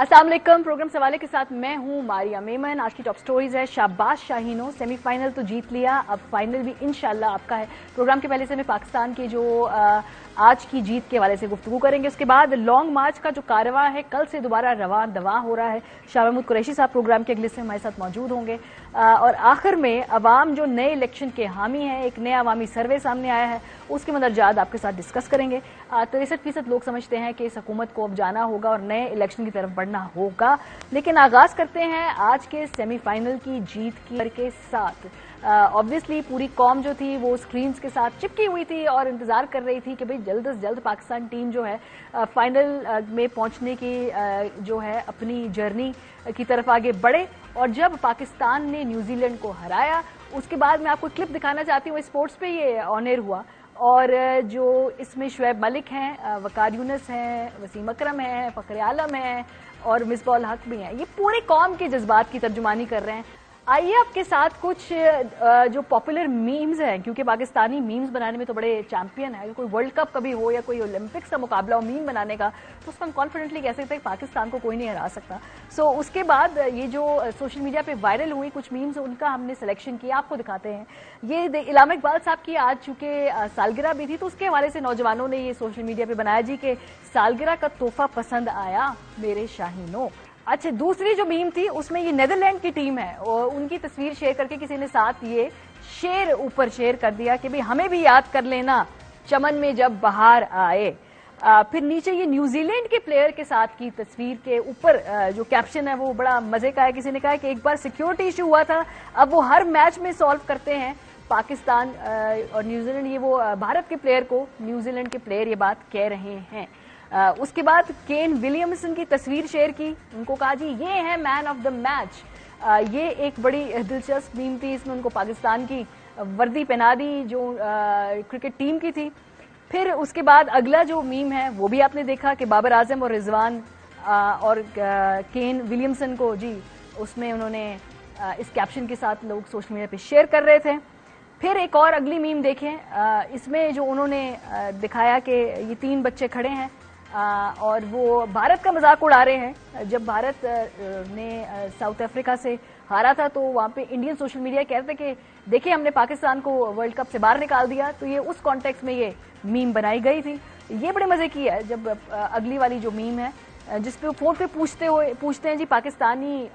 अस्सलाम वालेकुम। प्रोग्राम सवाले के साथ मैं हूं मारिया मेमन। आज की टॉप स्टोरीज है शाबाश शाहीनों, सेमीफाइनल तो जीत लिया, अब फाइनल भी इंशाल्लाह आपका है। प्रोग्राम के पहले से मैं पाकिस्तान के जो आज की जीत के हवाले से गुफ्तगू करेंगे। उसके बाद लॉन्ग मार्च का जो कारवा है कल से दोबारा रवा दवा हो रहा है। शाह महमूद कुरैशी साहब प्रोग्राम के अगले से हमारे साथ मौजूद होंगे। और आखिर में अवाम जो नए इलेक्शन के हामी हैं, एक नया अवामी सर्वे सामने आया है, उसके मदरजात आपके साथ डिस्कस करेंगे। 63% लोग समझते हैं कि इस हुकूमत को अब जाना होगा और नए इलेक्शन की तरफ बढ़ना होगा। लेकिन आगाज करते हैं आज के सेमीफाइनल की जीत के साथ। ऑब्वियसली पूरी कौम जो थी वो स्क्रीन्स के साथ चिपकी हुई थी और इंतजार कर रही थी कि भाई जल्द से जल्द पाकिस्तान टीम जो है फाइनल में पहुंचने की जो है अपनी जर्नी की तरफ आगे बढ़े। और जब पाकिस्तान ने न्यूजीलैंड को हराया उसके बाद मैं आपको क्लिप दिखाना चाहती हूँ। स्पोर्ट्स पे ये ऑन एयर हुआ और जो इसमें शुएब मलिक हैं, वकार यूनुस हैं, वसीम अकरम हैं, फखर आलम हैं और मिसबाह उल हक भी हैं। ये पूरे कौम के जज्बात की तर्जुमानी कर रहे हैं। आइए आपके साथ कुछ जो पॉपुलर मीम्स हैं, क्योंकि पाकिस्तानी मीम्स बनाने में तो बड़े चैंपियन है। कोई वर्ल्ड कप कभी हो या कोई ओलंपिक्स का मुकाबला हो मीम बनाने का, तो उसको हम कॉन्फिडेंटली कह सकते हैं पाकिस्तान को कोई नहीं हरा सकता। सो उसके बाद ये जो सोशल मीडिया पे वायरल हुई कुछ मीम्स, उनका हमने सिलेक्शन किया, आपको दिखाते हैं। ये इलामा इकबाल साहब की आज चूंकि सालगिरह भी थी तो उसके हवाले से नौजवानों ने ये सोशल मीडिया पे बनाया जी कि सालगिरह का तोहफा पसंद आया मेरे शाहीनों। अच्छा, दूसरी जो मीम थी उसमें ये नीदरलैंड की टीम है और उनकी तस्वीर शेयर करके किसी ने साथ ये शेर ऊपर शेयर कर दिया कि भाई हमें भी याद कर लेना चमन में जब बहार आए। फिर नीचे ये न्यूजीलैंड के प्लेयर के साथ की तस्वीर के ऊपर जो कैप्शन है वो बड़ा मजे का है। किसी ने कहा कि एक बार सिक्योरिटी इशू हुआ था, अब वो हर मैच में सॉल्व करते हैं पाकिस्तान और न्यूजीलैंड। ये वो भारत के प्लेयर को न्यूजीलैंड के प्लेयर ये बात कह रहे हैं। उसके बाद केन विलियमसन की तस्वीर शेयर की, उनको कहा जी ये है मैन ऑफ द मैच। ये एक बड़ी दिलचस्प मीम थी, इसमें उनको पाकिस्तान की वर्दी पहना दी जो क्रिकेट टीम की थी। फिर उसके बाद अगला जो मीम है वो भी आपने देखा कि बाबर आजम और रिजवान और केन विलियमसन को जी उसमें उन्होंने इस कैप्शन के साथ लोग सोशल मीडिया पे शेयर कर रहे थे। फिर एक और अगली मीम देखें, इसमें जो उन्होंने दिखाया कि ये 3 बच्चे खड़े हैं और वो भारत का मजाक उड़ा रहे हैं। जब भारत ने साउथ अफ्रीका से हारा था तो वहां पे इंडियन सोशल मीडिया कहते थे कि देखिए हमने पाकिस्तान को वर्ल्ड कप से बाहर निकाल दिया, तो ये उस कॉन्टेक्स्ट में ये मीम बनाई गई थी। ये बड़े मजे की है जब अगली वाली जो मीम है जिसपे फोन पे पूछते हैं जी पाकिस्तानी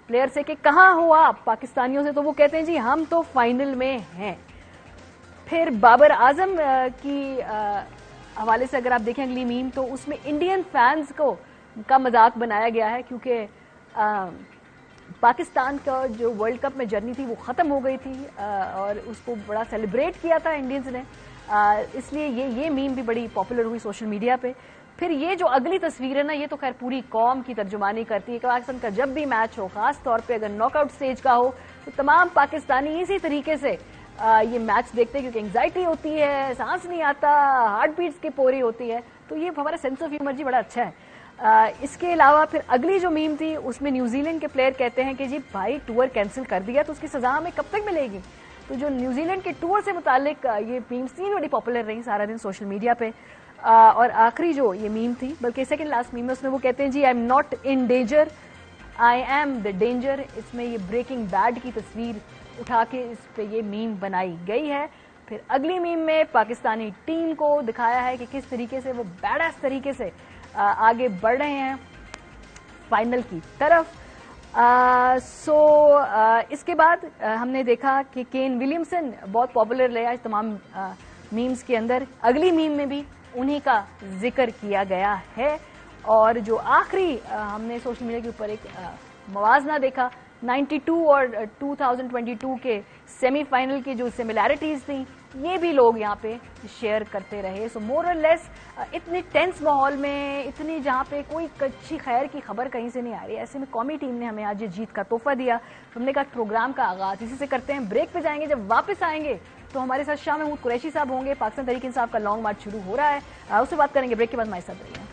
प्लेयर से कि कहाँ हो आप पाकिस्तानियों से, तो वो कहते हैं जी हम तो फाइनल में हैं। फिर बाबर आजम की हवाले से अगर आप देखें अगली मीम तो उसमें इंडियन फैंस का मजाक बनाया गया है क्योंकि पाकिस्तान का जो वर्ल्ड कप में जर्नी थी वो खत्म हो गई थी और उसको बड़ा सेलिब्रेट किया था इंडियंस ने, इसलिए ये मीम भी बड़ी पॉपुलर हुई सोशल मीडिया पे। फिर ये जो अगली तस्वीर है ना, ये तो खैर पूरी कौम की तर्जुमानी करती है कि पाकिस्तान का जब भी मैच हो, खास तौर पे अगर नॉकआउट स्टेज का हो, तो तमाम पाकिस्तानी इसी तरीके से ये मैच देखते हैं क्योंकि एंग्जाइटी होती है, सांस नहीं आता, हार्ट बीट्स की पोरी होती है, तो ये हमारा सेंस ऑफ ह्यूमर जी बड़ा अच्छा है। इसके अलावा फिर अगली जो मीम थी उसमें न्यूजीलैंड के प्लेयर कहते हैं कि जी भाई टूर कैंसिल कर दिया तो उसकी सजा हमें कब तक मिलेगी। तो जो न्यूजीलैंड के टूर से मुतालिक ये मीम्स थी बड़ी पॉपुलर रही सारा दिन सोशल मीडिया पे। और आखिरी जो ये मीम थी, बल्कि सेकंड लास्ट मीम है, उसमें वो कहते हैं जी I am not in danger, I am the danger. इसमें ये ब्रेकिंग बैड की तस्वीर उठा के इस पे ये मीम बनाई गई है। फिर अगली मीम में पाकिस्तानी टीम को दिखाया है कि किस तरीके से वो बैडएस तरीके से आगे बढ़ रहे हैं फाइनल की तरफ। इसके बाद हमने देखा कि केन विलियमसन बहुत पॉपुलर रहा इस तमाम मीम्स के अंदर। अगली मीम में भी उन्हीं का जिक्र किया गया है। और जो आखिरी हमने सोशल मीडिया के ऊपर एक मवाजना देखा 92 और 2022 के सेमीफाइनल की जो सिमिलैरिटीज थी ये भी लोग यहाँ पे शेयर करते रहे। सो मोर और लेस इतने टेंस माहौल में, इतनी जहाँ पे कोई अच्छी खैर की खबर कहीं से नहीं आ रही, ऐसे में कौमी टीम ने हमें आज ये जीत का तोहफा दिया। हमने कहा प्रोग्राम का आगाज इसी से करते हैं, ब्रेक पे जाएंगे, जब वापस आएंगे तो हमारे साथ शाह महमूद कुरैशी साहब होंगे। पाकिस्तान तहरीक इंसाफ का लॉन्ग मार्च शुरू हो रहा है, उससे बात करेंगे। ब्रेक के बाद हमारे साथ रहिए।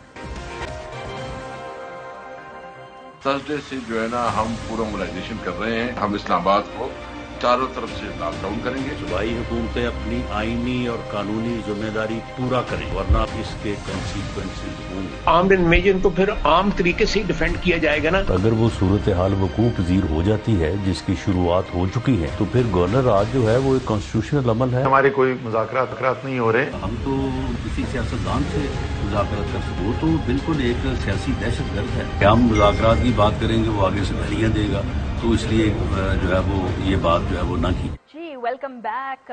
थर्सडे से जो है ना हम पूरा मोबिलाइजेशन कर रहे हैं। हम इस्लामाबाद को चारों तरफ से लॉकडाउन करेंगे। सूबाई हुकूमतें अपनी आईनी और कानूनी जिम्मेदारी पूरा करें, वरना इसके कंसीक्वेंसेस होंगे। आर्म्ड इन्वेजन को फिर आम तरीके से डिफेंड किया जाएगा ना। अगर वो सूरत हाल वकूफ पजीर हो जाती है जिसकी शुरुआत हो चुकी है, तो फिर गवर्नर राज जो है वो एक कॉन्स्टिट्यूशनल अमल है। हमारे कोई मुज़ाकरात नहीं हो रहे। हम तो किसी सियासतदान से मुज़ाकरात कर सकते, वो तो बिल्कुल एक सियासी दहशतगर्द है। हम मुज़ाकरात की बात करेंगे, वो आगे से गालियां देगा, तो इसलिए जो है वो ये बात जो है वो ना की। जी वेलकम बैक।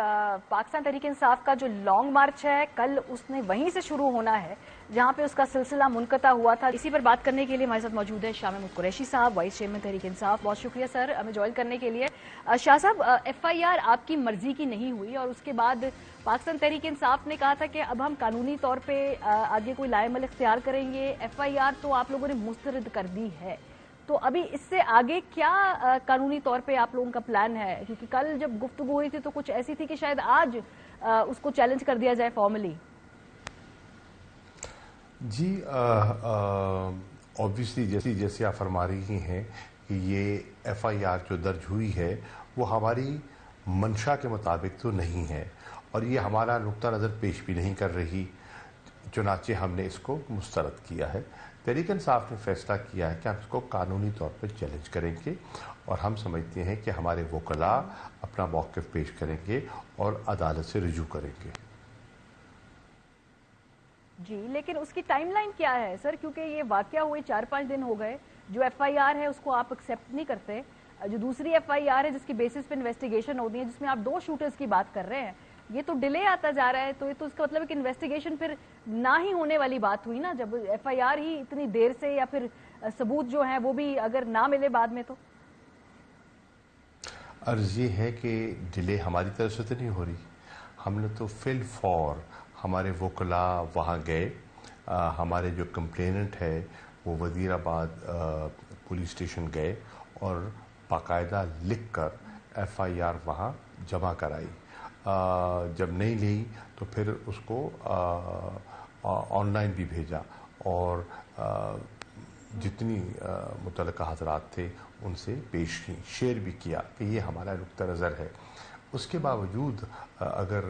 पाकिस्तान तहरीक इंसाफ का जो लॉन्ग मार्च है कल उसने वहीं से शुरू होना है जहां पे उसका सिलसिला मुनक़ता हुआ था। इसी पर बात करने के लिए हमारे साथ मौजूद है शाह महमूद कुरैशी साहब, वाइस चेयरमैन तहरीक इंसाफ। बहुत शुक्रिया सर हमें ज्वाइन करने के लिए। शाह साहब, FIR आपकी मर्जी की नहीं हुई और उसके बाद पाकिस्तान तहरीक इंसाफ ने कहा था कि अब हम कानूनी तौर पर आगे कोई लाएमल इख्तियार करेंगे। FIR तो आप लोगों ने मुस्तरद कर दी है, तो अभी इससे आगे क्या कानूनी तौर पे आप लोगों का प्लान है? क्योंकि कल जब गुफ्तगू हुई थी तो कुछ ऐसी थी कि शायद आज उसको चैलेंज कर दिया जाए फॉर्मली। जी ऑब्वियसली जैसे आप फरमा रही हैं कि ये FIR जो दर्ज हुई है वो हमारी मंशा के मुताबिक तो नहीं है और ये हमारा नुक्ता नज़र पेश भी नहीं कर रही, चुनाचे हमने इसको मुस्तरद किया है। तहरीक इंसाफ ने फैसला किया है कि हम इसको कानूनी तौर पर चैलेंज करेंगे और हम समझते हैं कि हमारे वकला अपना मौक़िफ़ पेश करेंगे और अदालत से रुजू करेंगे। जी, लेकिन उसकी टाइमलाइन क्या है सर? क्योंकि ये वाकया हुए 4-5 दिन हो गए, जो FIR है उसको आप एक्सेप्ट नहीं करते, जो दूसरी FIR है जिसकी बेसिस पे इन्वेस्टिगेशन होती है, जिसमें आप 2 शूटर्स की बात कर रहे हैं, ये तो डिले आता जा रहा है। तो ये तो इसका मतलब है कि इन्वेस्टिगेशन फिर ना ही होने वाली बात हुई ना, जब FIR ही इतनी देर से या फिर सबूत जो है वो भी अगर ना मिले बाद में। तो अर्ज़ ये है कि डिले हमारी तरफ से तो नहीं हो रही, हमने तो फिल फॉर हमारे वकला वहाँ गए, हमारे जो कंप्लेनेंट है वो वज़ीराबाद पुलिस स्टेशन गए और बाकायदा लिख कर FIR वहाँ जमा कराई। जब नहीं ली तो फिर उसको ऑनलाइन भी भेजा और जितनी मुतल्लिका हज़रात थे उनसे पेश की, शेयर भी किया कि ये हमारा नुक्ता नज़र है। उसके बावजूद अगर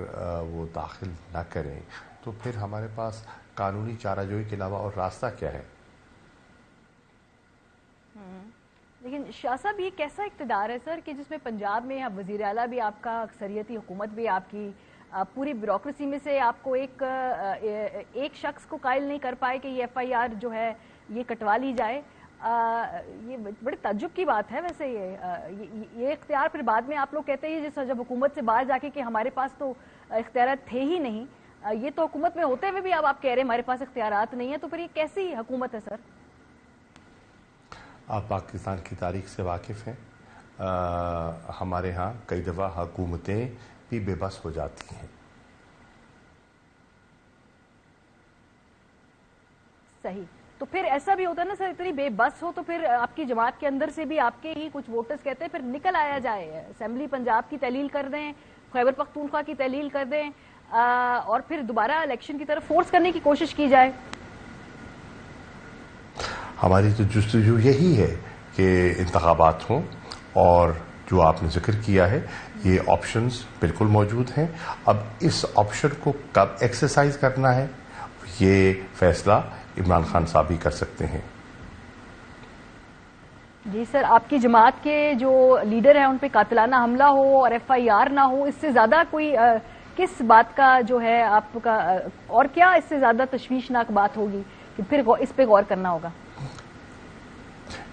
वो दाखिल ना करें तो फिर हमारे पास कानूनी चाराजोई के अलावा और रास्ता क्या है? लेकिन शाह साहब ये कैसा इक़्तिदार है सर कि जिसमें पंजाब में वज़ीर आला भी आपका, अक्सरियती हुकूमत भी आपकी, पूरी ब्यूरोक्रेसी में से आपको एक शख्स को कायल नहीं कर पाए कि ये FIR जो है ये कटवा ली जाए। ये बड़े ताज्जुब की बात है। वैसे ये इख्तियार फिर बाद में आप लोग कहते हैं जिस जब हुकूमत से बाहर जाके कि हमारे पास तो इख्तियार थे ही नहीं, ये तो हुकूमत में होते हुए भी अब आप कह रहे हैं हमारे पास इख्तियारात नहीं है, तो फिर ये कैसी हुकूमत है सर? आप पाकिस्तान की तारीख से वाकिफ़ हैं। हमारे यहाँ कई दफ़ा हुकूमतें भी बेबस हो जाती हैं। सही, तो फिर ऐसा भी होता है ना सर, इतनी बेबस हो तो फिर आपकी जमात के अंदर से भी आपके ही कुछ वोटर्स कहते हैं फिर निकल आया जाए, असेंबली पंजाब की तहलील कर दें, खैबर पख्तूनख्वा की तहलील कर दें और फिर दोबारा इलेक्शन की तरफ फोर्स करने की कोशिश की जाए। हमारी तो जुस्तजू यही है कि इंतखाबात हों और जो आपने जिक्र किया है ये ऑप्शंस बिल्कुल मौजूद हैं। अब इस ऑप्शन को कब एक्सरसाइज करना है ये फैसला इमरान खान साहब ही कर सकते हैं। जी सर, आपकी जमात के जो लीडर हैं उन पे कातिलाना हमला हो और FIR ना हो, इससे ज्यादा कोई किस बात का जो है आपका और क्या इससे ज्यादा तशवीशनाक बात होगी कि फिर इस पे गौर करना होगा?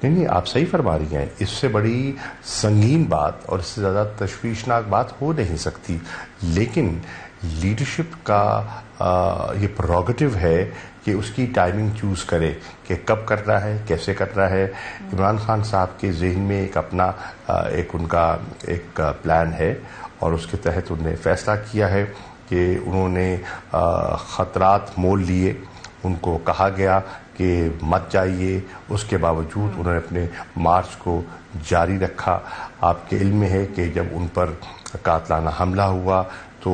नहीं, आप सही फरमा रही हैं, इससे बड़ी संगीन बात और इससे ज़्यादा तशवीशनाक बात हो नहीं सकती। लेकिन लीडरशिप का ये प्रोरोगेटिव है कि उसकी टाइमिंग चूज़ करे कि कब करना है, कैसे करना है। इमरान खान साहब के जहन में एक अपना उनका एक प्लान है और उसके तहत उन्होंने फैसला किया है कि उन्होंने ख़तरात मोल लिए, उनको कहा गया कि मत जाइए, उसके बावजूद उन्होंने अपने मार्च को जारी रखा। आपके इल्म में है कि जब उन पर कातिलाना हमला हुआ तो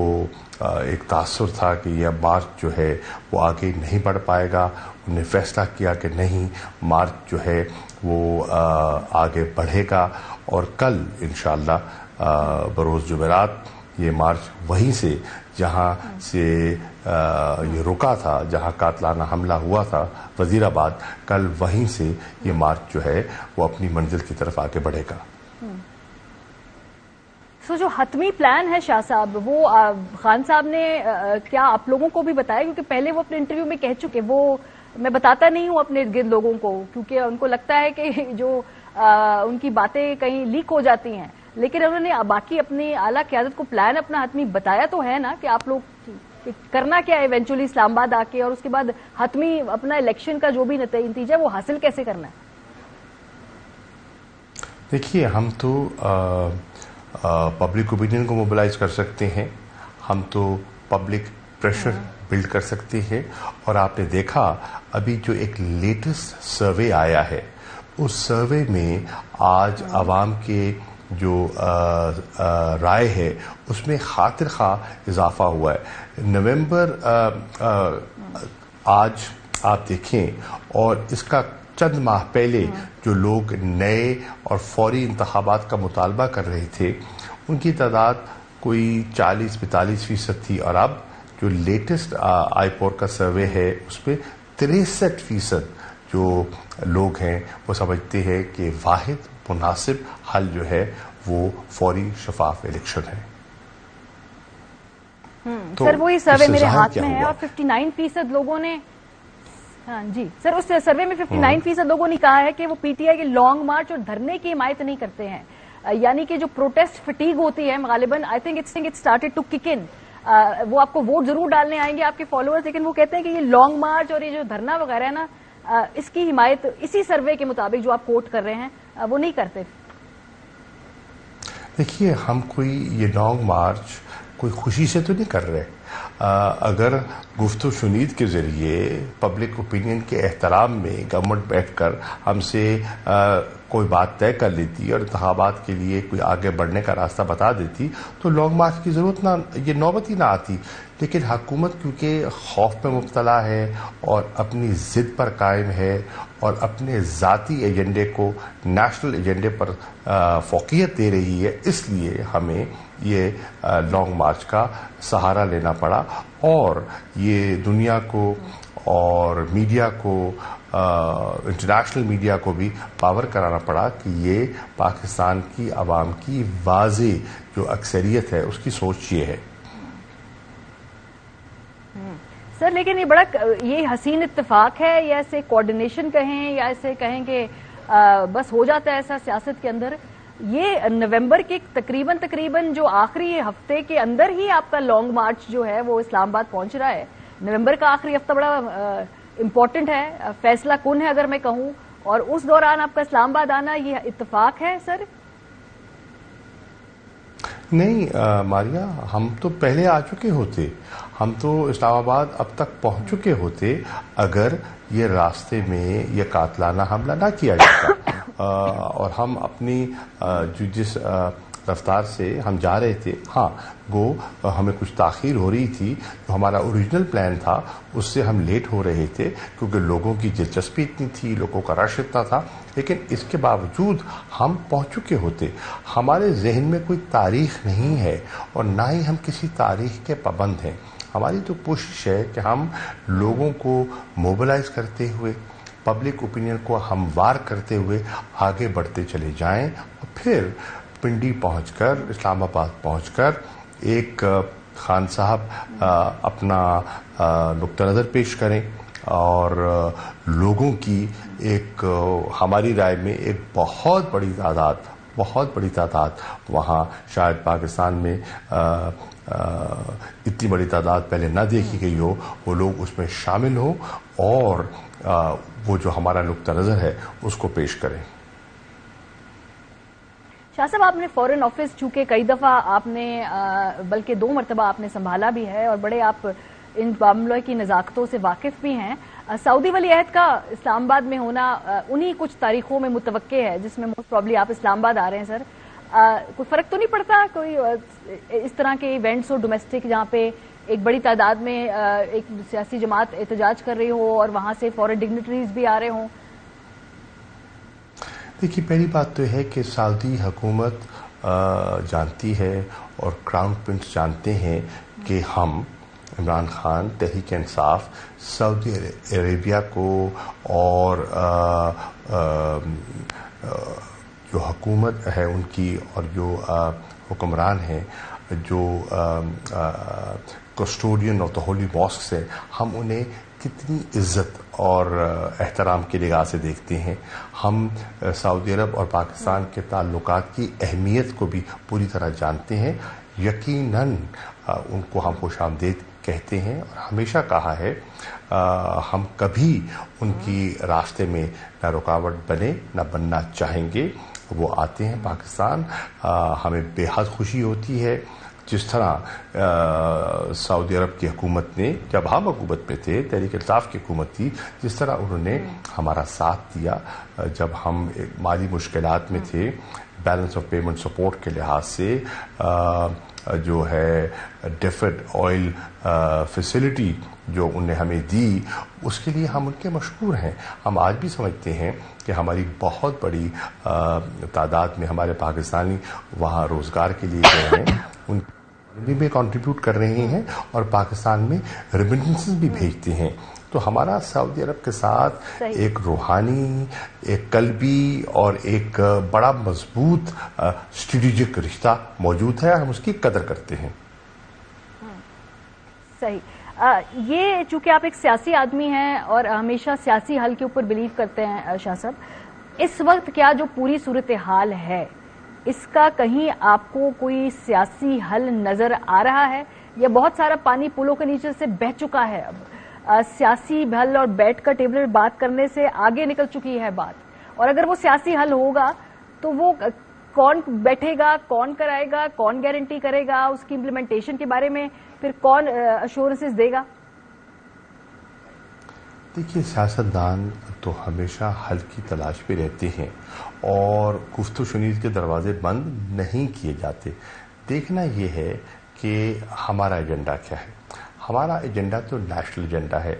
एक तासुर था कि यह मार्च जो है वो आगे नहीं बढ़ पाएगा। उन्होंने फैसला किया कि नहीं, मार्च जो है वो आगे बढ़ेगा और कल इंशाअल्लाह बरोज़ जुमेरात ये मार्च वहीं से जहां से ये रुका था, जहां कातलाना हमला हुआ था वजीराबाद, कल वहीं से ये मार्च जो है वो अपनी मंजिल की तरफ आगे बढ़ेगा। जो हतमी प्लान है शाह साहब, वो खान साहब ने क्या आप लोगों को भी बताया? क्योंकि पहले वो अपने इंटरव्यू में कह चुके, वो मैं बताता नहीं हूं अपने गिर्द लोगों को, क्योंकि उनको लगता है कि जो उनकी बातें कहीं लीक हो जाती हैं, लेकिन उन्होंने बाकी अपनी आला क़यादत को प्लान अपना हतमी बताया तो है ना कि आप लोग करना क्या है इवेंचुअली इस्लामाबाद आके, और उसके बाद हतमी अपना इलेक्शन का जो भी नतीजा वो हासिल कैसे करना है? देखिए, हम तो पब्लिक ओपिनियन को मोबिलाइज कर सकते हैं, हम तो पब्लिक प्रेशर बिल्ड कर सकते हैं, और आपने देखा अभी जो एक लेटेस्ट सर्वे आया है, उस सर्वे में आज आवाम के जो राय है उसमें खातिर खा इजाफा हुआ है। नवंबर आज आप देखें, और इसका चंद माह पहले जो लोग नए और फौरी इंतखाबात का मुतालबा कर रहे थे, उनकी तादाद कोई 40-45% थी, और अब जो लेटेस्ट आईपोर का सर्वे है उसमें 63% जो लोग हैं वो समझते हैं कि वाहिद मुनासिब हल जो है वो फौरी शफाफ इलेक्शन है। तो सर वही सर्वे मेरे हाथ में है, और 59% लोगों ने, हाँ जी सर, उस सर्वे में 59% लोगों ने कहा है कि वो पीटीआई के लॉन्ग मार्च और धरने की हिमायत नहीं करते हैं, यानी कि जो प्रोटेस्ट फटीग होती है गालिबन, I think it started to kick in. वो आपको वोट जरूर डालने आएंगे आपके फॉलोअर्स, लेकिन वो कहते हैं कि ये लॉन्ग मार्च और ये जो धरना वगैरह है ना, इसकी हिमायत इसी सर्वे के मुताबिक जो आप कोट कर रहे हैं वो नहीं करते। देखिए, हम कोई ये लॉन्ग मार्च कोई खुशी से तो नहीं कर रहे। अगर गुफ्तगू शुनीद के ज़रिए पब्लिक ओपिनियन के एहतराम में गवर्नमेंट बैठकर हमसे कोई बात तय कर लेती और इंतखाबात के लिए कोई आगे बढ़ने का रास्ता बता देती तो लॉन्ग मार्च की ज़रूरत ना, ये नौबत ही ना आती। लेकिन हुकूमत क्योंकि खौफ में मुब्तला है और अपनी ज़िद पर कायम है और अपने ज़ाती एजेंडे को नेशनल एजेंडे पर फ़ौक़ियत दे रही है, इसलिए हमें ये लॉन्ग मार्च का सहारा लेना पड़ा, और ये दुनिया को और मीडिया को, इंटरनेशनल मीडिया को भी पावर कराना पड़ा कि ये पाकिस्तान की आवाम की वाज़ेह जो अक्सरियत है उसकी सोच ये है। सर लेकिन ये बड़ा ये हसीन इत्तेफाक है, या ऐसे कोऑर्डिनेशन कहें, या ऐसे कहें कि बस हो जाता है ऐसा सियासत के अंदर। ये नवंबर के तकरीबन जो आखिरी हफ्ते के अंदर ही आपका लॉन्ग मार्च जो है वो इस्लामाबाद पहुंच रहा है। नवंबर का आखिरी हफ्ता बड़ा इम्पोर्टेंट है, फैसला कुन है अगर मैं कहूं, और उस दौरान आपका इस्लामाबाद आना ये इत्तेफाक है सर? नहीं मारिया, हम तो पहले आ चुके होते, हम तो इस्लामाबाद अब तक पहुंच चुके होते अगर ये रास्ते में ये कातलाना हमला ना किया जाता। और हम अपनी जिस रफ्तार से हम जा रहे थे, हाँ वो हमें कुछ ताख़ीर हो रही थी, जो हमारा ओरिजिनल प्लान था उससे हम लेट हो रहे थे क्योंकि लोगों की दिलचस्पी इतनी थी, लोगों का रश इतना था, लेकिन इसके बावजूद हम पहुंच चुके होते। हमारे जहन में कोई तारीख नहीं है और ना ही हम किसी तारीख के पाबंद हैं। हमारी तो कोशिश है कि हम लोगों को मोबिलाइज करते हुए, पब्लिक ओपिनियन को हमवार करते हुए आगे बढ़ते चले जाएं, और फिर पिंडी पहुंचकर, इस्लामाबाद पहुंचकर एक खान साहब अपना नुक्ता नज़र पेश करें और लोगों की एक, हमारी राय में एक बहुत बड़ी तादाद वहाँ शायद पाकिस्तान में इतनी बड़ी तादाद पहले ना देखी गई हो, वो लोग उसमें शामिल हो और वो जो हमारा नुक्ता नज़र है उसको पेश करें। शाह साहब, आपने फॉरेन ऑफिस चूंकि कई दफ़ा आपने बल्कि 2 मरतबा आपने संभाला भी है और बड़े आप इन मामलों की नज़ाकतों से वाकिफ़ भी हैं। सऊदी वली अहद का इस्लामाबाद में होना उन्हीं कुछ तारीखों में मुतवक्के है जिसमें मोस्ट प्रॉब्ली आप इस्लामाबाद आ रहे हैं सर। कोई फ़र्क तो नहीं पड़ता कोई इस तरह के इवेंट्स हो डोमेस्टिक जहाँ पे एक बड़ी तादाद में एक सियासी जमात एहतजाज कर रही हो और वहाँ से फॉरेन डिग्निटरीज भी आ रहे हों? देखिए, पहली बात तो है कि सऊदी हुकूमत जानती है और क्राउन प्रिंस जानते हैं कि हम इमरान खान तहरीक इंसाफ सऊदी अरेबिया को और जो हुकूमत है उनकी और जो हुक्मरान हैं जो custodian of the holy mosque से हम उन्हें कितनी इज्जत और एहतराम की निगाह से देखते हैं। हम सऊदी अरब और पाकिस्तान के ताल्लुकात की अहमियत को भी पूरी तरह जानते हैं। यकीनन उनको हम खुशामदीद कहते हैं और हमेशा कहा है हम कभी उनकी रास्ते में न रुकावट बने न बनना चाहेंगे। वो आते हैं पाकिस्तान, हमें बेहद खुशी होती है। जिस तरह सऊदी अरब की हुकूमत ने, जब हम हुकूमत में थे, तहरीक इंसाफ की हुकूमत थी, जिस तरह उन्होंने हमारा साथ दिया जब हम माली मुश्किलात में थे, बैलेंस ऑफ पेमेंट सपोर्ट के लिहाज से जो है डेफर्ड ऑयल फैसिलिटी जो उन्हें हमें दी, उसके लिए हम उनके मशहूर हैं। हम आज भी समझते हैं कि हमारी बहुत बड़ी तादाद में हमारे पाकिस्तानी वहाँ रोज़गार के लिए गए हैं, उन में कंट्रीब्यूट कर रहे हैं और पाकिस्तान में रेमिटेंसेस भी भेजते हैं। तो हमारा सऊदी अरब के साथ एक रूहानी, एक कल्बी और एक बड़ा मजबूत स्ट्रेटेजिक रिश्ता मौजूद है और हम उसकी कदर करते हैं। सही। ये चूंकि आप एक सियासी आदमी हैं और हमेशा सियासी हल के ऊपर बिलीव करते हैं शाह साहब, इस वक्त क्या जो पूरी सूरत हाल है इसका कहीं आपको कोई सियासी हल नजर आ रहा है या बहुत सारा पानी पुलों के नीचे से बह चुका है? अब सियासी हल और बैठ कर टेबल पर बात करने से आगे निकल चुकी है बात, और अगर वो सियासी हल होगा तो वो कौन बैठेगा, कौन कराएगा, कौन गारंटी करेगा, उसकी इम्प्लीमेंटेशन के बारे में फिर कौन अश्योरेंसेस देगा? देखिए, सियासतदान तो हमेशा हल की तलाश में रहते हैं और गुफ्त शुनीद के दरवाजे बंद नहीं किए जाते। देखना यह है कि हमारा एजेंडा क्या है। हमारा एजेंडा तो नेशनल एजेंडा है।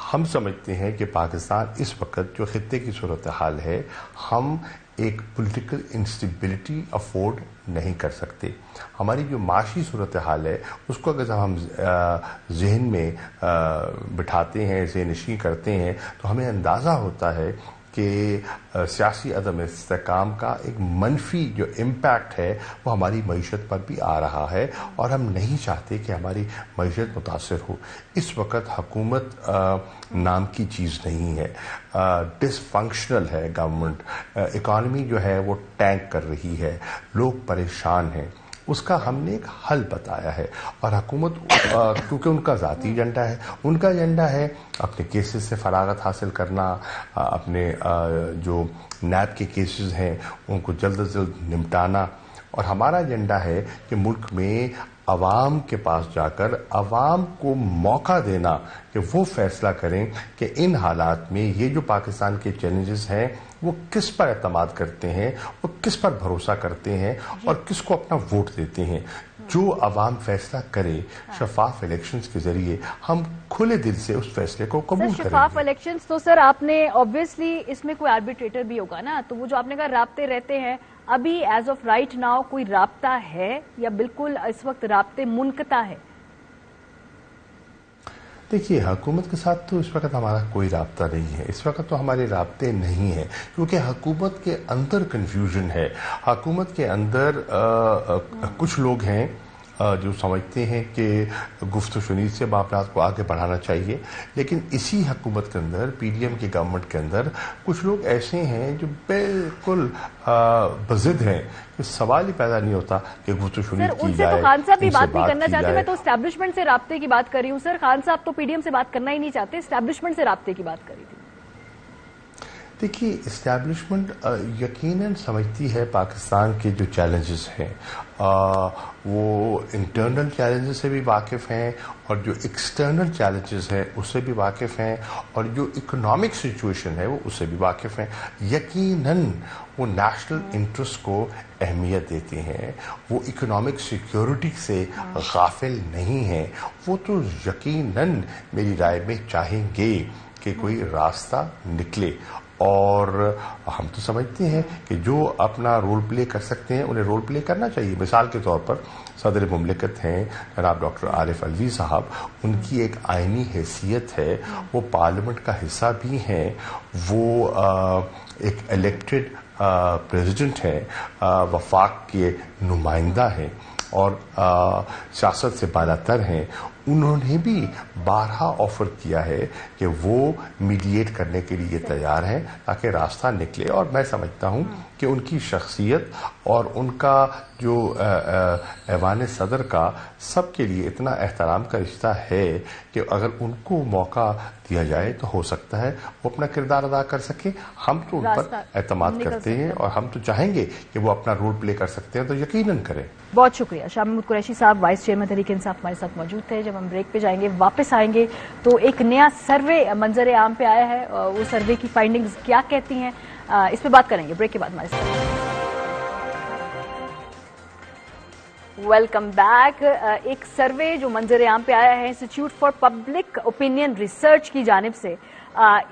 हम समझते हैं कि पाकिस्तान इस वक्त जो खित्ते की सूरत हाल है, हम एक पॉलिटिकल इंस्टेबिलिटी अफोर्ड नहीं कर सकते। हमारी जो माशी सूरत हाल है उसको अगर हम जहन में बिठाते हैं, ज़हननशीं करते हैं, तो हमें अंदाज़ा होता है कि सियासी अदम इस्तेहकाम का एक मनफी जो इम्पैक्ट है वो हमारी मईशत पर भी आ रहा है और हम नहीं चाहते कि हमारी मईशत मुतासर हो। इस वक्त हुकूमत नाम की चीज़ नहीं है, डिसफंक्शनल है गवर्नमेंट, इकॉनमी जो है वो टैंक कर रही है, लोग परेशान हैं। उसका हमने एक हल बताया है और हुकूमत क्योंकि उनका ज़ाती एजेंडा है, उनका एजेंडा है अपने केसेस से फरागत हासिल करना, अपने जो नैब के केसेस हैं उनको जल्द से जल्द निपटाना, और हमारा एजेंडा है कि मुल्क में अवाम के पास जाकर अवाम को मौका देना कि वो फैसला करें कि इन हालात में ये जो पाकिस्तान के चैलेंजेस हैं वो किस पर एतमाद करते हैं, वो किस पर भरोसा करते हैं और किसको अपना वोट देते हैं। जो अवाम फैसला करे शफाफ इलेक्शंस के जरिए, हम खुले दिल से उस फैसले को कबूल करेंगे। शफाफ इलेक्शंस तो सर आपने ऑब्वियसली इसमें कोई आर्बिट्रेटर भी होगा ना, तो वो जो आपने कहा राब्ते रहते हैं, अभी एज ऑफ राइट नाउ कोई राब्ता है या बिल्कुल इस वक्त राब्ते मुनक़ता है? देखिए, हुकूमत के साथ तो इस वक्त हमारा कोई राब्ता नहीं है। इस वक्त तो हमारे राब्ते नहीं है क्योंकि हुकूमत के अंदर कन्फ्यूजन है। हुकूमत के अंदर कुछ लोग हैं जो समझते हैं कि गुफ्त शुनीद से मामलात को आगे बढ़ाना चाहिए, लेकिन इसी हुकूमत के अंदर, पीडीएम की गवर्नमेंट के अंदर कुछ लोग ऐसे हैं जो बिल्कुल बज़िद हैं कि सवाल ही पैदा नहीं होता कि गुफ्त शुनीद की जाए। तो खान साहब भी बात नहीं करना चाहते, मैं तो एस्टैब्लिशमेंट से राब्ते की बात कर रही हूँ सर। खान साहब तो पीडीएम से बात करना ही नहीं चाहते, एस्टैब्लिशमेंट से राब्ते की बात कर रही थी। देखिए, इस्टेब्लिशमेंट यकीनन समझती है पाकिस्तान के जो चैलेंजेस हैं वो इंटरनल चैलेंजेस से भी वाकिफ़ हैं और जो एक्सटर्नल चैलेंजेस हैं उससे भी वाकिफ़ हैं और जो इकोनॉमिक सिचुएशन है वो उससे भी वाकिफ़ हैं। यकीनन वो नेशनल इंटरेस्ट को अहमियत देते हैं, वो इकोनॉमिक सिक्योरिटी से गाफिल नहीं हैं। वो तो यकीनन मेरी राय में चाहेंगे कि कोई रास्ता निकले اور ہم تو سمجھتے ہیں کہ جو اپنا رول پلے کر سکتے ہیں انہیں رول پلے کرنا چاہیے. مثال کے طور پر صدر مملکت ہیں جناب ڈاکٹر عارف علوی صاحب, ان کی ایک آئینی حیثیت ہے, وہ پارلیمنٹ کا حصہ بھی ہیں, وہ ایک الیکٹڈ پریزیڈنٹ ہیں, وفاق کے نمائندہ ہیں اور سیاست سے بالا تر ہیں. انہوں نے بھی بارہا آفر کیا ہے کہ وہ میڈیٹ کرنے کے لیے تیار ہیں تاکہ راستہ نکلے, اور میں سمجھتا ہوں کہ ان کی شخصیت اور ان کا جو ایوان صدر کا سب کے لیے اتنا احترام کا رشتہ ہے کہ اگر ان کو موقع دیا جائے تو ہو سکتا ہے وہ اپنا کردار ادا کر سکے. ہم تو ان پر اعتماد کرتے ہیں اور ہم تو چاہیں گے کہ وہ اپنا رول پلے کر سکتے ہیں, تو یقیناً کریں. بہت شکریہ. شاہ محمود قریشی صاحب وائس چیئرمین تحریک انصاف ہمارے ساتھ موجود تھے. جب ہم بریک پہ جائیں گے, واپس آئیں گے تو ایک نیا سروے منظر عام پہ آیا ہے, وہ سروے کی فائنڈنگز کیا کہتی ہیں اس پہ بات کریں گے بریک کے بعد ہمارے ساتھ. Welcome back. ایک سروے جو منظر عام پہ آیا ہے institute for public opinion research کی جانب سے,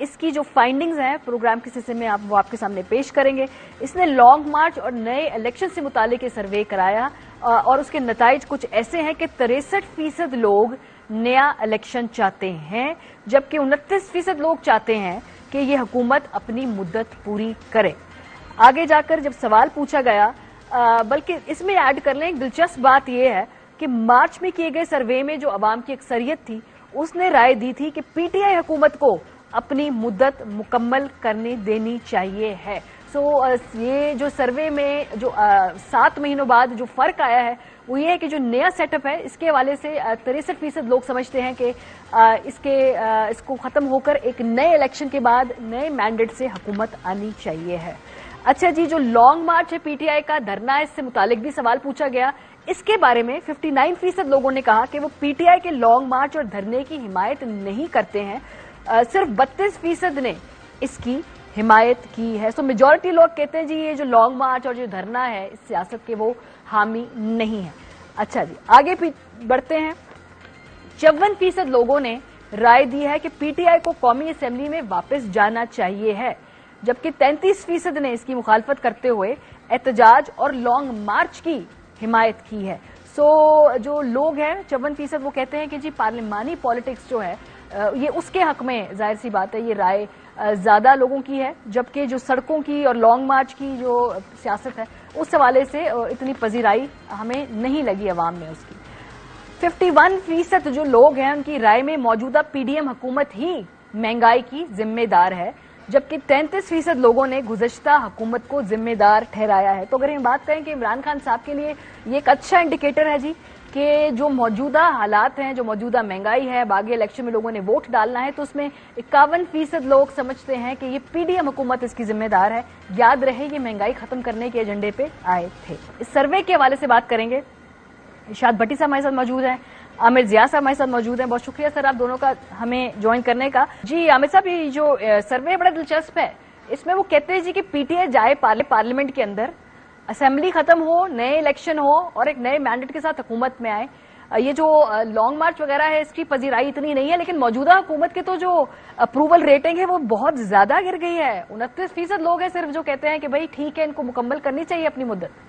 اس کی جو فائنڈنگز ہیں پروگرام کے سلسلے میں وہ آپ کے سامنے پیش کریں گے. اس نے لانگ مارچ اور نئے الیکشن سے متعلق یہ سروے کرایا اور اس کے نتائج کچھ ایسے ہیں کہ 63% لوگ نیا الیکشن چاہتے ہیں, جبکہ 29% لوگ چاہتے ہیں کہ یہ حکومت اپنی مدت پوری کرے. آگے جا کر جب سوال پوچھا گیا, بلکہ اس میں ایڈ کر لیں, ایک دلچسپ بات یہ ہے کہ مارچ میں کیے گئے سروے میں جو عوام کی اکثریت تھی اس نے رائے دی تھی کہ پی ٹی آئی حکومت کو اپنی مدت مکمل کرنے دینی چاہیے ہے. یہ جو سروے میں جو 7 مہینوں بعد جو فرق آیا ہے وہ یہ ہے کہ جو نیا سیٹ اپ ہے اس کے حوالے سے 63% لوگ سمجھتے ہیں کہ اس کو ختم ہو کر ایک نئے الیکشن کے بعد نئے مینڈیٹ سے حکومت آنی چاہیے ہے. اچھا جی, جو لانگ مارچ ہے پی ٹی آئی کا دھرنا, اس سے متعلق بھی سوال پوچھا گیا. اس کے بارے میں 59% لوگوں نے کہا کہ وہ پی ٹی آئی کے لانگ مارچ اور دھرنے کی حمایت نہیں کرتے ہیں. صرف 32% نے اس کی حمایت کی ہے. سو میجورٹی لوگ کہتے ہیں جی یہ جو لانگ مارچ اور جو دھرنا ہے اس سیاست کے وہ حامی نہیں ہے. اچھا جی, آگے بڑھتے ہیں. 54% لوگوں نے رائے دی ہے کہ پی ٹی آئی کو قومی اسمبلی میں واپس جانا چاہیے ہے, جبکہ 33% نے اس کی مخالفت کرتے ہوئے احتجاج اور لانگ مارچ کی حمایت کی ہے. جو لوگ ہیں 54% وہ کہتے ہیں کہ جی پارلیمانی پالیٹکس جو ہے یہ اس کے حق میں, ظاہر سی بات ہے یہ رائے زیادہ لوگوں کی ہے, جبکہ جو سڑکوں کی اور لانگ مارچ کی جو سیاست ہے اس حوالے سے اتنی پذیرائی ہمیں نہیں لگی عوام میں اس کی. 51% جو لوگ ہیں ان کی رائے میں موجودہ پی ڈی ایم حکومت ہی مہنگائی کی ذمہ دار ہے, جبکہ 33% لوگوں نے گزشتہ حکومت کو ذمہ دار ٹھہرایا ہے. تو اگر ہم بات کریں کہ عمران خان صاحب کے لیے یہ ایک اچھا انڈیکیٹر ہے جی کہ جو موجودہ حالات ہیں, جو موجودہ مہنگائی ہے, باقی الیکشن میں لوگوں نے ووٹ ڈالنا ہے, تو اس میں 51% لوگ سمجھتے ہیں کہ یہ پی ڈی ایم حکومت اس کی ذمہ دار ہے. یاد رہے یہ مہنگائی ختم کرنے کے ایجنڈے پہ آئے تھے. اس سروے کے حوالے سے بات کریں گے. ارشاد بھٹی صاحب ہمارے ساتھ موجود ہیں, عامر ضیاء صاحب ہمارے ساتھ موجود ہیں. بہت شکریہ سر آپ دونوں کا ہمیں جوائن کرنے کا. جی عامر صاحب, یہ جو سروے بڑا دلچسپ ہے, اس میں وہ کہتے ہیں جی کہ پی ٹی آئی جائے پارلیمنٹ کے اندر, اسمبلی ختم ہو, نئے الیکشن ہو اور ایک نئے مینڈیٹ کے ساتھ حکومت میں آئے. یہ جو لانگ مارچ وغیرہ ہے اس کی پذیرائی اتنی نہیں ہے, لیکن موجودہ حکومت کے تو جو اپروول ریٹنگ ہے وہ بہت زیادہ گر گئی ہے. 29% لوگ ہیں صرف جو کہتے ہیں کہ بھائی ٹھیک ہے ان کو مکمل کرنی چاہیے اپنی مدت.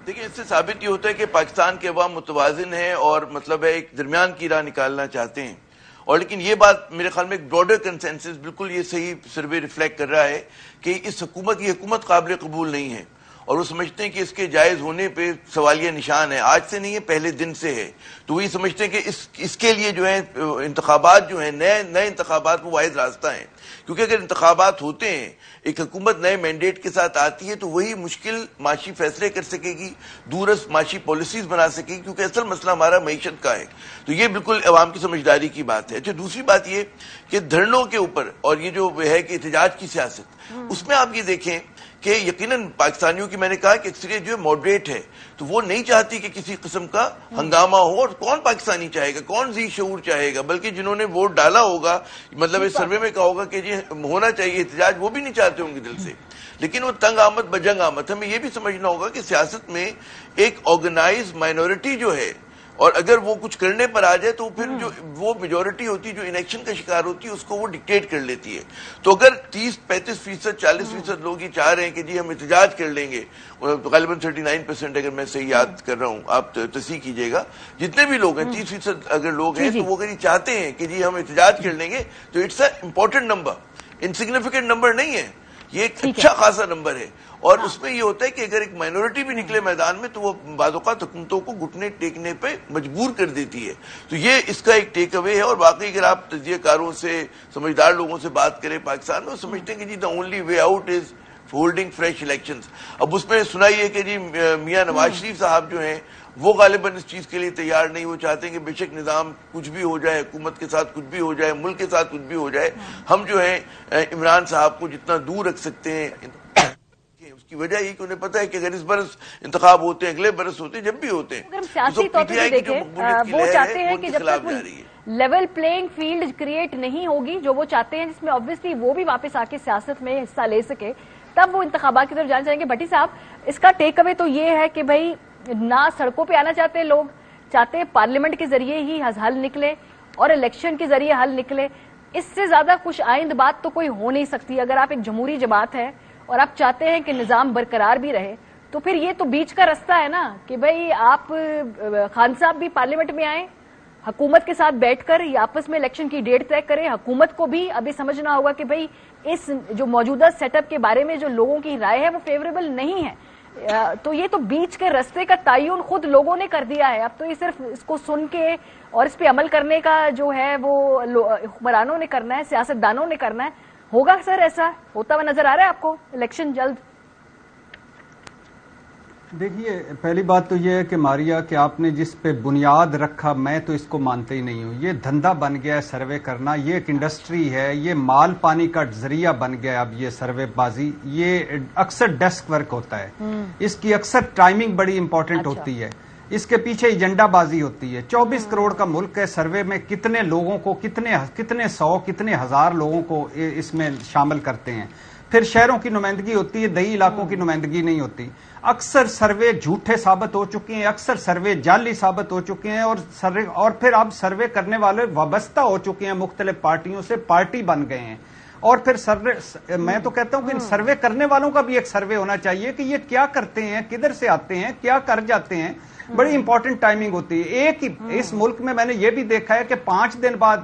دیکھیں, اس سے ثابت یہ ہوتا ہے کہ پاکستان کے عوام متوازن ہیں اور مطلب ہے ایک درمیان کی راہ نکالنا چاہتے ہیں. اور لیکن یہ بات میرے خیال میں ایک براڈر کنسنسس بالکل یہ صحیح سروے ریفلیکٹ کر رہا ہے کہ اس حکومت قابل قبول نہیں ہے, اور وہ سمجھتے ہیں کہ اس کے جائز ہونے پہ سوالیہ نشان ہے. آج سے نہیں ہے, پہلے دن سے ہے. تو وہی سمجھتے ہیں کہ اس کے لیے جو ہے انتخابات جو ہیں نئے انتخابات وہ واحد راستہ ہیں, کیونکہ اگر انتخابات ہوتے ہیں, ایک حکومت نئے مینڈیٹ کے ساتھ آتی ہے تو وہی مشکل معاشی فیصلے کر سکے گی, دورس معاشی پالیسیز بنا سکے گی, کیونکہ اصل مسئلہ ہمارا معیشت کا ہے. تو یہ بالکل عوام کی سمجھداری کی بات ہے. اچھا, دوسری بات یہ کہ دھرنوں کے اوپر اور یہ جو ہے کہ احتجاج کی سیاست, اس میں آپ یہ دیکھیں کہ یقیناً پاکستانیوں کی میں نے کہا کہ اکثریت جو ہے ماڈریٹ ہے, تو وہ نہیں چاہتی کہ کسی قسم کا ہنگامہ ہو. اور کون پاکستانی چاہے گا, کون ذی شعور چاہے گا, بلکہ جنہوں نے ووٹ ڈالا ہوگا, مطلب اس سروے میں کہا ہوگا کہ جی ہونا چاہیے احتجاج, وہ بھی نہیں چاہتے ہوں گے دل سے. لیکن وہ تنگ آمد بجنگ آمد. ہمیں یہ بھی سمجھنا ہوگا کہ سیاست میں ایک آرگنائز مائنورٹی جو ہے اور اگر وہ کچھ کرنے پر آ جائے تو پھر جو وہ میجورٹی ہوتی ہے جو انیکشن کا شکار ہوتی ہے اس کو وہ ڈکٹیٹ کر لیتی ہے. تو اگر 30-35%, 40% لوگ یہ چاہ رہے ہیں کہ جی ہم احتجاج کر لیں گے, غالباً 39% اگر میں صحیح یاد کر رہا ہوں, آپ تصحیح کیجئے گا, جتنے بھی لوگ ہیں 30% اگر لوگ ہیں تو وہ اگر یہ چاہتے ہیں کہ جی ہم احتجاج کر لیں گے تو it's a important number, insignificant number نہیں ہے, یہ ایک اچھا خاصا نمبر ہے. اور اس میں یہ ہوتا ہے کہ اگر ایک مائنورٹی بھی نکلے میدان میں تو وہ بعض اوقات حکومتوں کو گھٹنے ٹیکنے پہ مجبور کر دیتی ہے. تو یہ اس کا ایک ٹیک اوے ہے. اور باقی اگر آپ تجزیہ کاروں سے, سمجھدار لوگوں سے بات کریں پاکستان میں, وہ سمجھتے ہیں کہ جی the only way out is holding fresh elections. اب اس میں سنا یہ کہ جی میاں نواز شریف صاحب جو ہیں وہ غالباً اس چیز کے لیے تیار نہیں, وہ چاہتے ہیں کہ بے شک نظام کچھ بھی ہو جائے, حکومت کے ساتھ کچھ بھی ہو جائے, ملک کے ساتھ کچھ بھی ہو جائے, ہم جو ہیں عمران صاحب کو جتنا دور رکھ سکتے ہیں. اس کی وجہ یہ کہ انہیں پتہ ہے کہ اگر اس برس انتخاب ہوتے ہیں, اگلے برس ہوتے ہیں, جب بھی ہوتے ہیں, اگر ہم سیاسی طور پہ دیکھیں وہ چاہتے ہیں کہ جب تک لیول پلینگ فیلڈ کریٹ نہیں ہوگی جو وہ چاہتے ہیں, جس میں obviously وہ بھی واپس آ کے سیاست میں حصہ لے سکے, تب وہ انتخابات کی طرف جانا چاہیں گے. بھٹی صاحب, اس کا ٹیک اوے تو یہ ہے کہ بھائی نہ سڑکوں پہ آنا چاہتے لوگ, چاہتے ہیں پارلیمنٹ کے ذریعے ہی حل نکلے اور الیکشن کے ذریعے حل نکلے. اس سے زیادہ خوش آئند بات تو کوئی ہو نہیں سکتی. اگر آپ ایک جمہوری جماعت ہے اور آپ چاہتے ہیں کہ نظام برقرار بھی رہے, تو پھر یہ تو بیچ کا رستہ ہے نا کہ بھئی آپ خان صاحب بھی پارلیمنٹ میں آئیں, حکومت کے ساتھ بیٹھ کر یہ آپس میں الیکشن کی ڈیٹ طے کریں. حکومت کو بھی ابھی سمجھنا ہوگا کہ بھئی اس جو موجودہ سیٹ اپ کے بارے میں جو لوگوں کی رائے ہے وہ فیوریبل نہیں ہے. تو یہ تو بیچ کے رستے کا تعین خود لوگوں نے کر دیا ہے. اب تو یہ صرف اس کو سن کے اور اس پہ عمل کرنے کا جو ہے وہ حکمرانوں نے کرنا ہے, سیاستدانوں نے کرنا ہے. ہوگا سر ایسا ہوتا ہوا نظر آ رہا ہے آپ کو الیکشن جلد؟ دیکھیے, پہلی بات تو یہ ہے کہ ماریا کہ آپ نے جس پہ بنیاد رکھا میں تو اس کو مانتے ہی نہیں ہوں. یہ دھندا بن گیا ہے سروے کرنا, یہ ایک انڈسٹری ہے, یہ مال پانی کا ذریعہ بن گیا ہے. اب یہ سروے بازی یہ اکثر ڈیسک ورک ہوتا ہے, اس کی اکثر ٹائمنگ بڑی امپورٹنٹ ہوتی ہے, اس کے پیچھے ایجنڈا بازی ہوتی ہے. 24 کروڑ کا ملک ہے, سروے میں کتنے لوگوں کو, کتنے سو کتنے ہزار لوگوں کو اس میں شامل کرتے ہیں. پھر شہروں کی نمائندگی ہوتی ہے, دیہی علاقوں کی نمائندگی نہیں ہوتی. اکثر سروے جھوٹے ثابت ہو چکے ہیں, اکثر سروے جعلی ثابت ہو چکے ہیں, اور پھر اب سروے کرنے والے وابستہ ہو چکے ہیں مختلف پارٹیوں سے, پارٹی بن گئے ہیں. اور پھر سروے, میں تو کہتا ہوں کہ سروے کرنے والوں کا بھی ایک سروے ہونا چاہیے کہ یہ کیا کرتے ہیں, کدھر سے آتے ہیں, کیا کر جاتے ہیں. بڑی امپورٹنٹ ٹائمنگ ہوتی ہے. ایک اس ملک میں نے یہ بھی دیکھا ہے کہ 5 دن بعد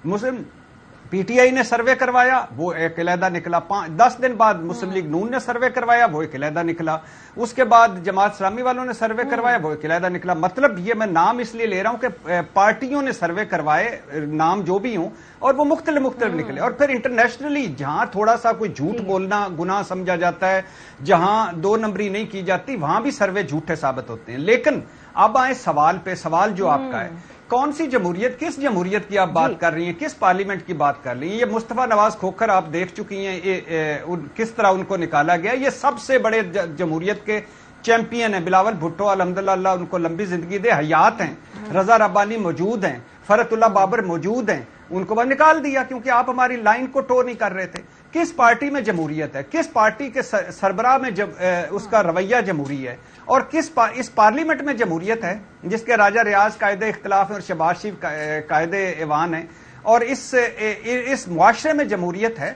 مسلم پی ٹی آئی نے سروے کروایا, وہ ایک علیحدہ نکلا. 10 دن بعد مسلم لیگ نون نے سروے کروایا, وہ ایک علیحدہ نکلا. اس کے بعد جماعت اسلامی والوں نے سروے کروایا, وہ ایک علیحدہ نکلا. مطلب یہ میں نام اس لیے لے رہا ہوں کہ پارٹیوں نے سروے کروائے, نام جو بھی ہوں, اور وہ مختلف نکلے. اور پھر انٹرنیشنلی جہاں تھوڑا سا کوئی جھوٹ بولنا گناہ سمجھا جاتا ہے, جہاں 2 نمبری نہیں کی جاتی, وہاں بھی سروے جھوٹے ثابت ہوتے ہیں. لیکن اب آئے سوال پہ. سوال جو آپ کا ہے, کون سی جمہوریت, کس جمہوریت کی آپ بات کر رہی ہیں, کس پارلیمنٹ کی بات کر رہی ہیں؟ یہ مصطفیٰ نواز کھوکھر آپ دیکھ چکی ہیں کس طرح ان کو نکالا گیا. یہ سب سے بڑے جمہوریت کے چیمپئن ہیں. بلاول بھٹو الحمدللہ اللہ ان کو لمبی زندگی دے, حیات ہیں. رضا ربانی موجود ہیں, فرت اللہ بابر موجود ہیں. ان کو بس نکال دیا کیونکہ آپ ہماری لائن کو ٹو نہیں کر رہے تھے. کس پارٹی میں جمہوریت ہے, کس پارٹی کے سربراہ میں اس کا رویہ جمہوری ہے, اور اس پارلیمنٹ میں جمہوریت ہے جس کے راجہ ریاض قائد اختلاف ہیں اور شہباز شریف قائد ایوان ہیں, اور اس معاشرے میں جمہوریت ہے.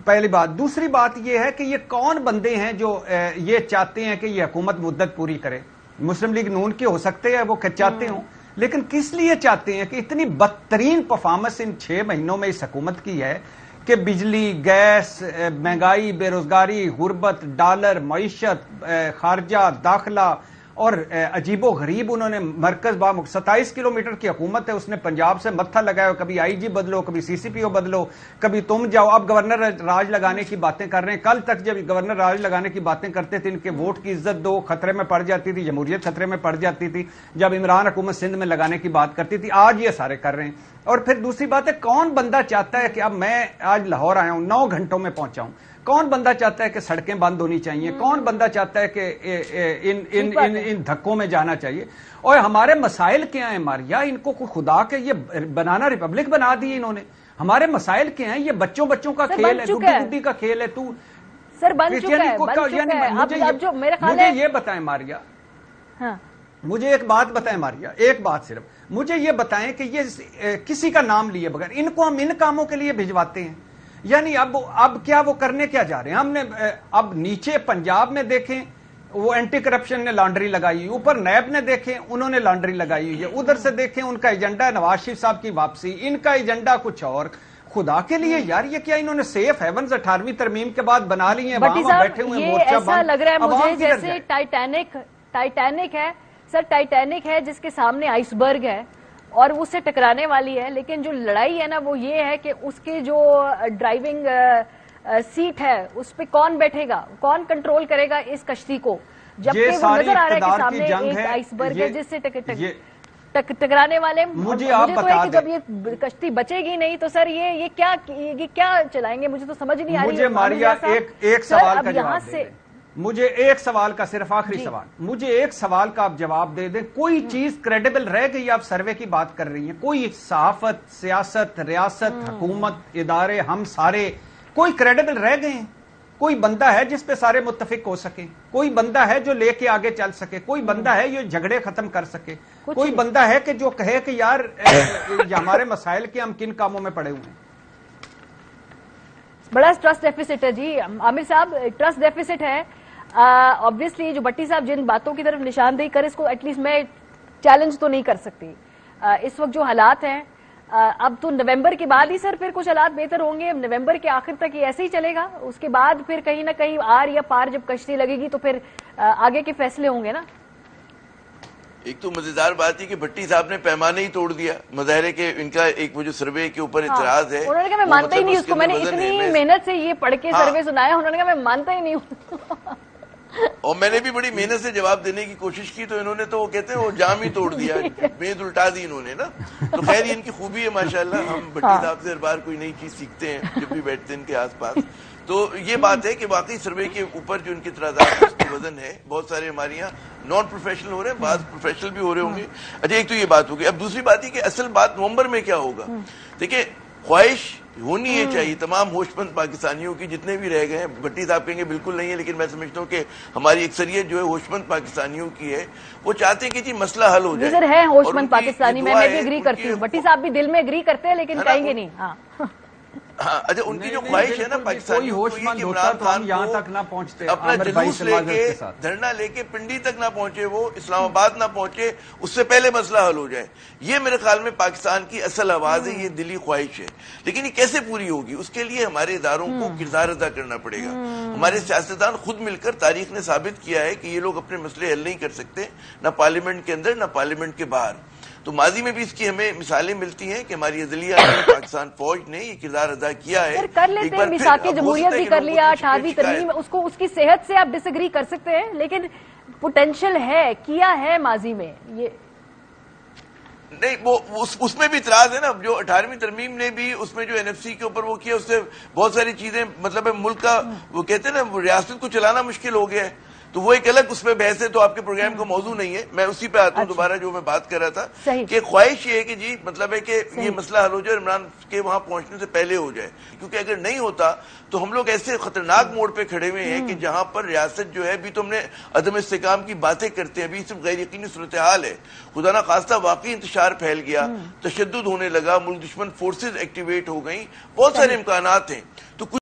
پہلی بات. دوسری بات یہ ہے کہ یہ کون بندے ہیں جو یہ چاہتے ہیں کہ یہ حکومت مدت پوری کرے. مسلم لیگ نون کے ہو سکتے ہیں وہ چاہتے ہوں, لیکن کس لیے چاہتے ہیں کہ اتنی بدترین پرفارمنس ان 6 مہینوں میں اس حکومت کی ہے کہ بجلی, گیس, مہنگائی, بے روزگاری, غربت, ڈالر, معیشت, خارجہ, داخلہ, اور عجیب و غریب انہوں نے مرکز 27 کلومیٹر کی حکومت ہے, اس نے پنجاب سے متھا لگایا, کبھی آئی جی بدلو, کبھی سی سی پی او بدلو, کبھی تم جاؤ. اب گورنر راج لگانے کی باتیں کر رہے ہیں. کل تک جب گورنر راج لگانے کی باتیں کرتے تھے ان کے ووٹ کی عزت دو خطرے میں پڑ جاتی تھی, جمہوریت خطرے میں پڑ جاتی تھی. جب عمران حکومت سندھ میں لگانے کی بات کرتی تھی, آج یہ سارے کر رہے ہیں. اور پھر دوسری بات ہے, کون بندہ چاہتا ہے کہ اب میں آج لاہور آیا ہوں, 9 گھنٹوں میں پہنچا ہوں, کون بندہ چاہتا ہے کہ سڑکیں بند ہونی چاہیے, کون بندہ چاہتا ہے کہ ان دھکوں میں جانا چاہیے. اور ہمارے مسائل کیا ہیں ماریا, ان کو خدا کے یہ بنانا ریپبلک بنا دی انہوں نے. ہمارے مسائل کیا ہیں, یہ بچوں کا کھیل ہے, گڈی کا کھیل ہے. تو سر بن چکا ہے, مجھے یہ بتائیں ماریا, मुझे एक बात बताएं मारिया, एक बात सिर्फ मुझे ये बताएं कि ये किसी का नाम लिए बगैर इनको हम इन कामों के लिए भिजवाते हैं, यानी अब क्या वो करने क्या जा रहे हैं? हमने अब नीचे पंजाब में देखें वो एंटी करप्शन ने लॉन्ड्री लगाई हुई, ऊपर नैब ने देखें उन्होंने लॉन्ड्री लगाई हुई है, उधर से देखें उनका एजेंडा नवाज शरीफ साहब की वापसी, इनका एजेंडा कुछ और। खुदा के लिए यार, ये क्या इन्होंने सेफ हेवंस 18वीं तरमीम के बाद बना ली है? बैठे हुए मोर्चा ऐसा लग रहा है मुझे जैसे टाइटैनिक है सर, टाइटैनिक है जिसके सामने आइसबर्ग है और उससे टकराने वाली है, लेकिन जो लड़ाई है ना वो ये है कि उसके जो ड्राइविंग सीट है उस पे कौन बैठेगा, कौन कंट्रोल करेगा इस कश्ती को, जबकि वो नजर आ रहा है कि सामने एक आइसबर्ग है जिससे टकराने वाले। मुझे आप बता दें, जब ये कश्ती बचेगी नहीं तो सर ये क्या चलाएंगे? मुझे तो समझ नहीं आ रही। मुझे मारिया एक सवाल का जवाब दे, मुझे एक सवाल का सिर्फ आखिरी सवाल, मुझे एक सवाल का आप जवाब दे दें। कोई चीज क्रेडिबल रह गई? आप सर्वे की बात कर रही हैं, कोई सहाफत, सियासत, रियासत, हुकूमत, इदारे, हम सारे कोई क्रेडिबल रह गए हैं? कोई बंदा है जिस पे सारे मुत्तफिक हो सके? कोई बंदा है जो लेके आगे चल सके? कोई बंदा है जो झगड़े खत्म कर सके? कोई बंदा है कि जो कहे कि यार हमारे मसाइल के हम किन कामों में पड़े हुए हैं? बड़ा ट्रस्ट डेफिसिट है जी आमिर साहब, ट्रस्ट डेफिसिट है। ऑब्वियसली जो भट्टी साहब जिन बातों की तरफ निशानदेही कर, इसको एटलीस्ट मैं चैलेंज तो नहीं कर सकती। इस वक्त जो हालात हैं, अब तो नवंबर के बाद ही सर फिर कुछ हालात बेहतर होंगे। अब नवंबर के आखिर तक ये ऐसे ही चलेगा, उसके बाद फिर कहीं ना कहीं आर या पार जब कश्ती लगेगी तो फिर आगे के फैसले होंगे ना। एक तो मजेदार बात है कि भट्टी साहब ने पैमाने ही तोड़ दिया मुजाहरे के, इनका एक वो जो सर्वे के ऊपर इतराज है, उन्होंने कहा मैं मानता ही नहीं उसको, मैंने इतनी मेहनत से ये पढ़ के सर्वे सुनाया, उन्होंने कहा मैं मानता ही नहीं हूँ। और मैंने भी बड़ी मेहनत से जवाब देने की कोशिश की तो इन्होंने तो वो कहते हैं वो जाम ही तोड़ दिया, मेज उल्टा दी इन्होंने ना। तो खैर इनकी खूबी है माशाल्लाह, हम भट्टी साहब से हर बार कोई नई चीज सीखते हैं जब भी बैठते हैं इनके आसपास। तो ये बात है कि वाकई सर्वे के ऊपर जो इनके इतराज़ात वजन है, बहुत सारे हमारे यहाँ नॉन प्रोफेशनल हो रहे हैं, बाद प्रोफेशनल भी हो रहे होंगे। अच्छा, एक तो ये बात होगी। अब दूसरी बात है कि असल बात नवंबर में क्या होगा। देखिए, ख्वाहिश होनी है चाहिए तमाम होशमंद पाकिस्तानियों की, जितने भी रह गए हैं। भट्टी साहब कहेंगे बिल्कुल नहीं है, लेकिन मैं समझता हूँ कि हमारी अक्सरियत जो है होशमंद पाकिस्तानियों की है, वो चाहते हैं कि जी मसला हल हो जाए। है होशमंद पाकिस्तानी, मैं भी एग्री करती हूँ। भट्टी साहब भी दिल में एग्री करते हैं लेकिन कहेंगे नहीं। हाँ, अच्छा, उनकी जो ख्वाहिश है ना पाकिस्तानी होशमंद होता तो हम यहाँ तक ना पहुँचते, अपना जुलूस लेके धरना लेके पिंडी तक ना पहुंचे, वो इस्लामाबाद ना पहुंचे, उससे पहले मसला हल हो जाए। ये मेरे ख्याल में पाकिस्तान की असल आवाज है, ये दिली ख्वाहिश है। लेकिन ये कैसे पूरी होगी, उसके लिए हमारे इदारों को किरदार अदा करना पड़ेगा। हमारे सियासतदान खुद मिलकर, तारीख ने साबित किया है कि ये लोग अपने मसले हल नहीं कर सकते, ना पार्लियामेंट के अंदर ना पार्लियामेंट के बाहर। तो माजी में भी इसकी हमें मिसालें मिलती हैं कि हमारी अदलिया ने, पाकिस्तान फौज ने ये किरदार अदा किया है। कर लेते हैं, मिसाके जमहूरियत भी कर लिया, 18वीं तरमीम, उसको उसकी सेहत से आप डिसएग्री कर सकते हैं, लेकिन पोटेंशियल है, किया है माजी में ये नहीं। वो उसमें भी इतराज है ना, जो 18वीं तरमीम ने भी उसमें जो एनएफसी के ऊपर वो किया, उससे बहुत सारी चीजें, मतलब मुल्क का वो कहते हैं ना, रियासत को चलाना मुश्किल हो गया है। तो वो एक अलग उसमें बहस है, तो आपके प्रोग्राम का मौजू नहीं है। मैं उसी पे आता हूँ दोबारा, जो मैं बात कर रहा था कि ख्वाहिश ये है कि जी मतलब है कि ये मसला हल हो जाए, इमरान के वहां पहुंचने से पहले हो जाए, क्योंकि अगर नहीं होता तो हम लोग ऐसे खतरनाक मोड़ पे खड़े हुए हैं कि जहां पर रियासत जो है, अभी तो हमने अदम इस्तेकाम की बातें करते हैं, अभी सिर्फ गैर यकीनी सूरत हाल है। खुदा ना खास्ता वाकई इंतशार फैल गया, तशद्दुद होने लगा, मुल्क दुश्मन फोर्सेज एक्टिवेट हो गई, बहुत सारे इम्कानात हैं। तो